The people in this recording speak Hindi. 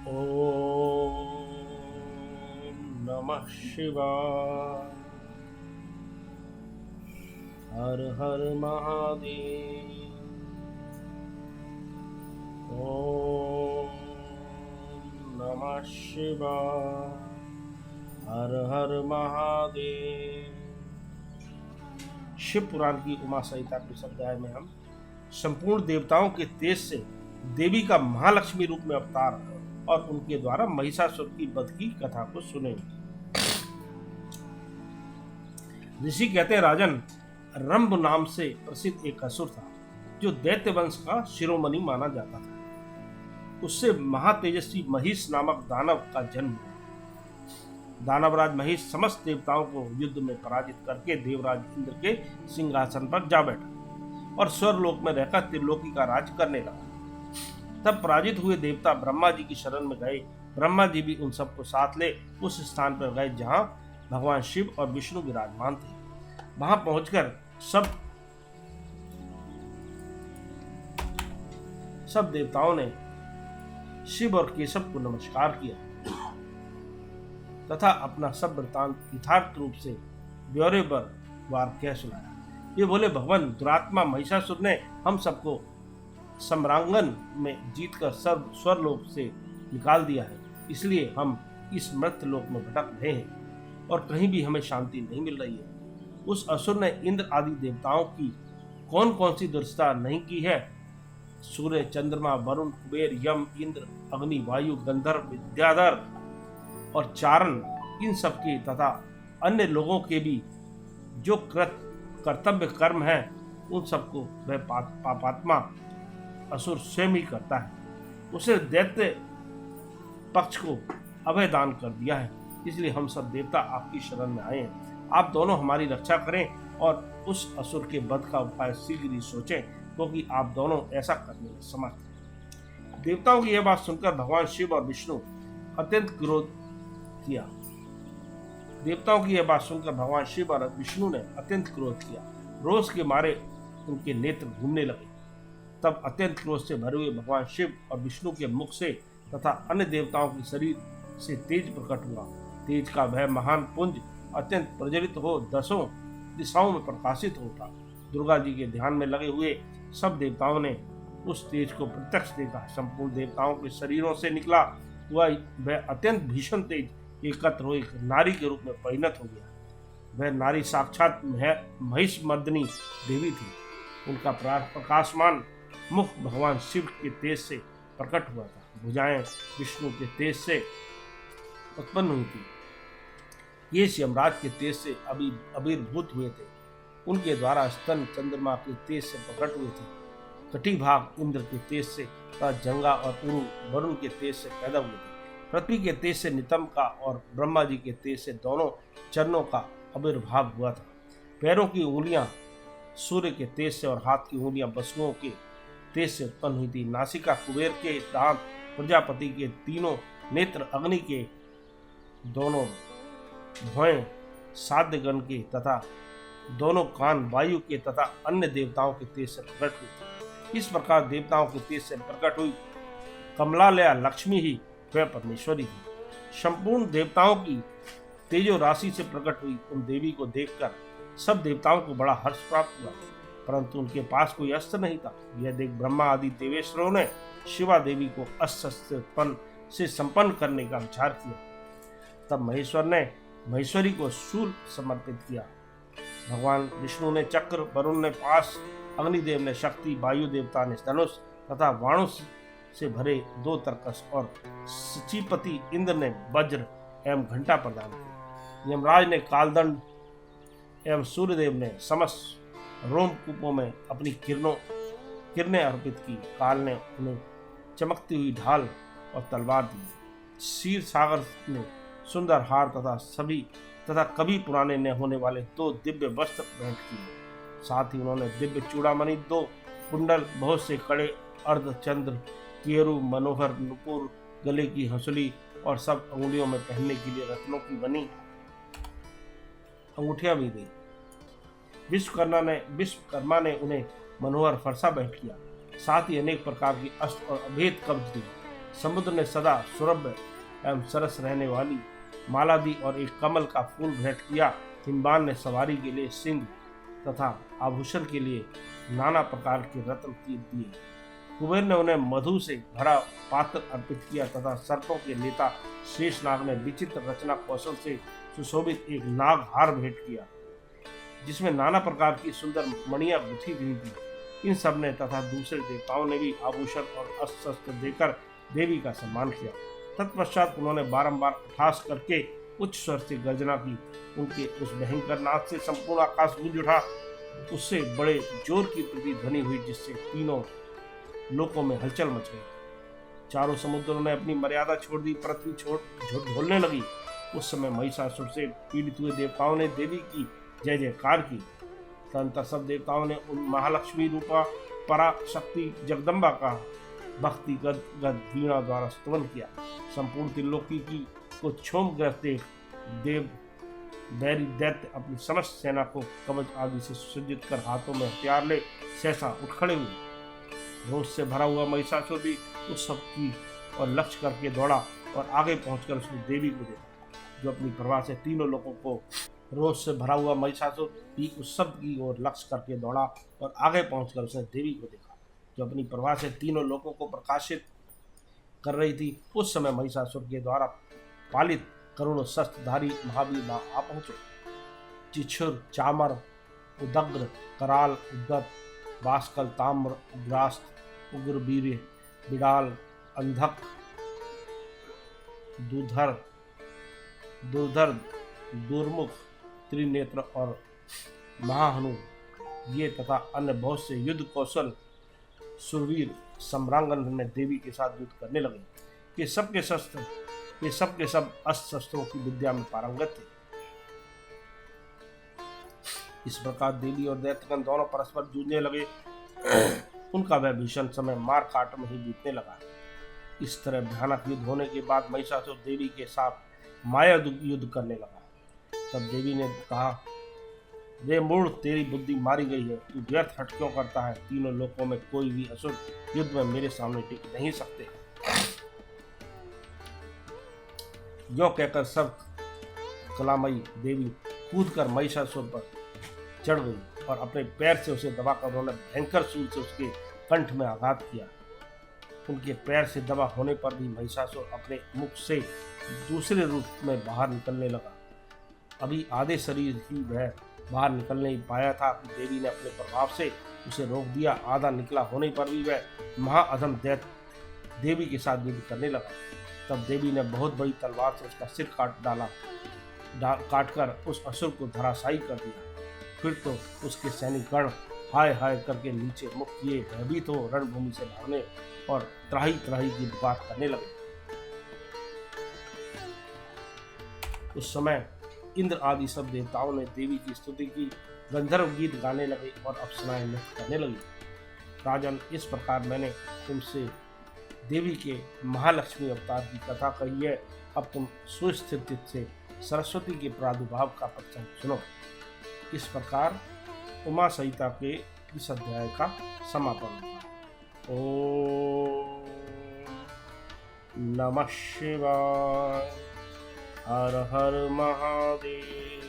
ओम नमः शिवाय। हर हर महादेव। ओम नमः शिवाय। हर हर महादेव। शिव पुराण की उमा संहिता के अध्याय में हम संपूर्ण देवताओं के तेज से देवी का महालक्ष्मी रूप में अवतार और उनके द्वारा महिषासुर की वध की कथा को सुनेंगे। ऋषि कहते हैं, राजन, रंभ नाम से प्रसिद्ध एक असुर था जो दैत्य वंश का शिरोमणि माना जाता था। उससे महातेजस्वी महिष नामक दानव का जन्म हुआ। दानवराज महिष समस्त देवताओं को युद्ध में पराजित करके देवराज इंद्र के सिंहासन पर जा बैठा और स्वर्गलोक में रहकर त्रिलोकी का राज करने लगा। तब पराजित हुए देवता ब्रह्मा जी की शरण में गए। ब्रह्मा जी भी उन सबको साथ ले उस स्थान पर गए जहां भगवान शिव और विष्णु विराजमान थे। वहां पहुंचकर सब देवताओं ने शिव और केशव को नमस्कार किया तथा अपना सब वृतांत यथार्थ रूप से ब्यौरे पर वार कह सुनाया। ये बोले, भगवान, दुरात्मा महिषासुर ने हम सबको सम्रांगन में जीतकर स्वर्गलोक से निकाल दिया है, इसलिए हम इस मृत्यु लोक में भटक रहे हैं और कहीं भी हमें शांति नहीं मिल रही है। उस असुर ने इंद्र आदि देवताओं की कौन कौन सी दुर्दशा नहीं की है? सूर्य, चंद्रमा, वरुण, कुबेर, यम, इंद्र, अग्नि, वायु, गंधर्व, विद्याधर और चारण, इन सबके तथा अन्य लोगों के भी जो कर्तव्य कर्म है उन सबको वह पापात्मा असुर स्वयं ही करता है। उसे दैत्य पक्ष को अभय दान कर दिया है, इसलिए हम सब देवता आपकी शरण में आए हैं। आप दोनों हमारी रक्षा करें और उस असुर के वध का उपाय शीघ्र ही सोचें, क्योंकि आप दोनों ऐसा करने में समर्थ हैं। देवताओं की यह बात सुनकर भगवान शिव और विष्णु अत्यंत क्रोध किया। देवताओं की यह बात सुनकर भगवान शिव और विष्णु ने अत्यंत क्रोध किया। रोष के मारे उनके नेत्र घूमने लगे। तब अत्यंत क्रोध से भरे हुए भगवान शिव और विष्णु के मुख से तथा अन्य देवताओं के शरीर से तेज प्रकट हुआ। तेज का वह महान पुंज अत्यंत प्रज्वलित हो दसों दिशाओं में प्रकाशित हो उठा। दुर्गा जी के ध्यान में लगे हुए सब देवताओं ने उस तेज को प्रत्यक्ष देखा। संपूर्ण देवताओं के शरीरों से निकला हुआ वह अत्यंत भीषण तेज एकत्र हो एक नारी के रूप में परिणत हो गया। वह नारी साक्षात महिषमर्दिनी देवी थी। उनका प्रकाशमान मुख भगवान शिव के तेज से प्रकट हुआ था। भुजाएं विष्णु के तेज से उत्पन्न हुई थी। ये यमराज के तेज से आविर्भूत हुए थे। उनके द्वारा स्तन चंद्रमा के तेज से प्रकट हुए थे। कटी भाग इंद्र के तेज से तथा जंगा और उरु वरुण के तेज से पैदा हुए थे। पृथ्वी के तेज से नितंब का और ब्रह्मा जी के तेज से दोनों चरणों का आविर्भाव हुआ था। पैरों की उंगलियां सूर्य के तेज से और हाथ की उंगलियां वसुओं के तेज से उत्पन्न हुई थी। नासिका कुबेर के, दांत प्रजापति के, तीनों नेत्र अग्नि के, दोनों भुएं साध्यगण के तथा दोनों कान वायु के तथा अन्य देवताओं के तेज से प्रकट हुई। इस प्रकार देवताओं के तेज से प्रकट हुई कमलालया लक्ष्मी ही वह परमेश्वरी थी। संपूर्ण देवताओं की तेजो राशि से प्रकट हुई उन देवी को देखकर सब देवताओं को बड़ा हर्ष प्राप्त हुआ, परंतु उनके पास कोई अस्त्र नहीं था। यह देख ब्रह्मा आदि देवेश्वरों ने शिवा देवी को अस्त्र से संपन्न करने का विचार किया। तब महेश्वर ने महेश्वरी को शूल समर्पित किया। भगवान विष्णु ने चक्र, वरुण ने पाश, अग्निदेव ने शक्ति, वायु देवता ने धनुष तथा वाणु से भरे 2 तरकस और सचीपति इंद्र ने वज्र एवं घंटा प्रदान किया। यमराज ने कालदंड एवं सूर्यदेव ने समस्त रोमकूपों में अपनी किरणें अर्पित की। काल ने उन्हें चमकती हुई ढाल और तलवार दी। क्षीर सागर ने सुंदर हार तथा कभी पुराने न होने वाले 2 दिव्य वस्त्र भेंट किए। साथ ही उन्होंने दिव्य चूड़ामणि, 2 कुंडल, बहुत से कड़े, अर्धचंद्र, केरू, मनोहर नुपुर, गले की हंसुली और सब अंगुलियों में पहनने के लिए रत्नों की बनी अंगूठियां भी दी। विश्वकर्मा ने उन्हें मनोहर फरसा भेंट किया। साथ ही अनेक प्रकार की अस्त्र और अभेद कब्ज दी। समुद्र ने सदा सुरभ्य एवं सरस रहने वाली माला दी और एक कमल का फूल भेंट किया। हिमवान ने सवारी के लिए सिंह तथा आभूषण के लिए नाना प्रकार के रत्न दिए। कुबेर ने उन्हें मधु से भरा पात्र अर्पित किया तथा सर्पों के नेता शेषनाग ने विचित्र रचना कौशल से सुशोभित एक नाग हार भेंट किया, जिसमें नाना प्रकार की सुंदर मणियां गुथी हुई थी। इन सब ने तथा दूसरे देवताओं ने भी आभूषण और अस्त्र शस्त्र देकर देवी का सम्मान किया। तत्पश्चात उन्होंने बारंबार उठास करके उच्च स्वर से गर्जना की। उनके उस भयंकर नाद से संपूर्ण आकाश गूंज उठा। उससे बड़े जोर की प्रतिध्वनि हुई, जिससे तीनों लोकों में हलचल मच गई। चारों समुद्रों ने अपनी मर्यादा छोड़ दी, पृथ्वी झोलने लगी। उस समय महिषासुर से पीड़ित हुए देवताओं ने देवी की जय जयकार की। तदनंतर सब देवताओं ने उन महालक्ष्मी रूपा पराशक्ति जगदम्बा का भक्ति गद वीणा द्वारा स्तवन किया। संपूर्ण त्रिलोकी की को क्षोभग्रस्त देख देव बैरी दैत्य अपनी समस्त सेना को कवच आदि से सुसज्जित कर हाथों में हथियार ले सहसा उठ खड़े हुए। रोष से भरा हुआ महिषासुर भी उस सब की और लक्ष्य करके दौड़ा और आगे पहुंचकर उसने देवी को देखा, जो अपनी प्रभा से तीनों लोगों को रोष से भरा हुआ महिषासुर भी उस सब की ओर लक्ष्य करके दौड़ा और आगे पहुंचकर उसने देवी को देखा, जो अपनी प्रभा से तीनों लोगों को प्रकाशित कर रही थी। उस समय महिषासुर के द्वारा पालित करोड़ों शस्त्रधारी महावीर आ पहुंचे। चिछुर, चामर, उदग्र, कराल, उद्गत, बाष्कल, ताम्र, उग्रास्त, उग्र वीर्य, बिडाल, अंधक, दुर्धर, दुर्मुख, त्रिनेत्र और महाहनु ये तथा अन्य बहुत से युद्ध कौशल सुरवीर सम्रांगन में देवी के साथ युद्ध करने लगे। ये सब के सब अस्त्र शस्त्रों की विद्या में पारंगत थे। इस प्रकार देवी और दैत्यगण दोनों परस्पर जूझने लगे। उनका वह भीषण समय मार काट में ही बीतने लगा। इस तरह भयानक युद्ध होने के बाद महिषासुर देवी के साथ माया युद्ध करने लगा। तब देवी ने कहा, वे मूढ़, तेरी बुद्धि मारी गई है, तू व्यर्थ हट क्यों करता है? तीनों लोकों में कोई भी असुर युद्ध में मेरे सामने टिक नहीं सकते। यो कहकर सब कलामयी देवी कूदकर महिषासुर पर चढ़ गई और अपने पैर से उसे दबाकर उन्होंने भयंकर शूल से उसके कंठ में आघात किया। उनके पैर से दबा होने पर भी महिषासुर अपने मुख से दूसरे रूप में बाहर निकलने लगा। अभी आधे शरीर ही वह बाहर निकल नहीं पाया था कि देवी ने अपने प्रभाव से उसे रोक दिया। आधा निकला होने पर भी वह महाअधम दैत्य देवी के साथ युद्ध करने लगा। तब देवी ने बहुत बड़ी तलवार से उसका सिर काटकर उस असुर को धराशायी कर दिया। फिर तो उसके सैनिक गण हाय हाय करके नीचे मुख किए भयभीत हो रणभूमि से भागने और त्राही त्राही की बात करने लगे। उस समय इंद्र आदि सब देवताओं ने देवी की स्तुति की, गंधर्व गीत गाने लगे और अप्सराएं नृत्य करने लगी। राजन, इस प्रकार मैंने तुमसे देवी के महालक्ष्मी अवतार की कथा कही है। अब तुम सुस्थित चित्त से सरस्वती के प्रादुर्भाव का प्रसंग सुनो। इस प्रकार उमा संहिता के इस अध्याय का समापन होता है। ओम नमः शिवाय। हर हर महादेव।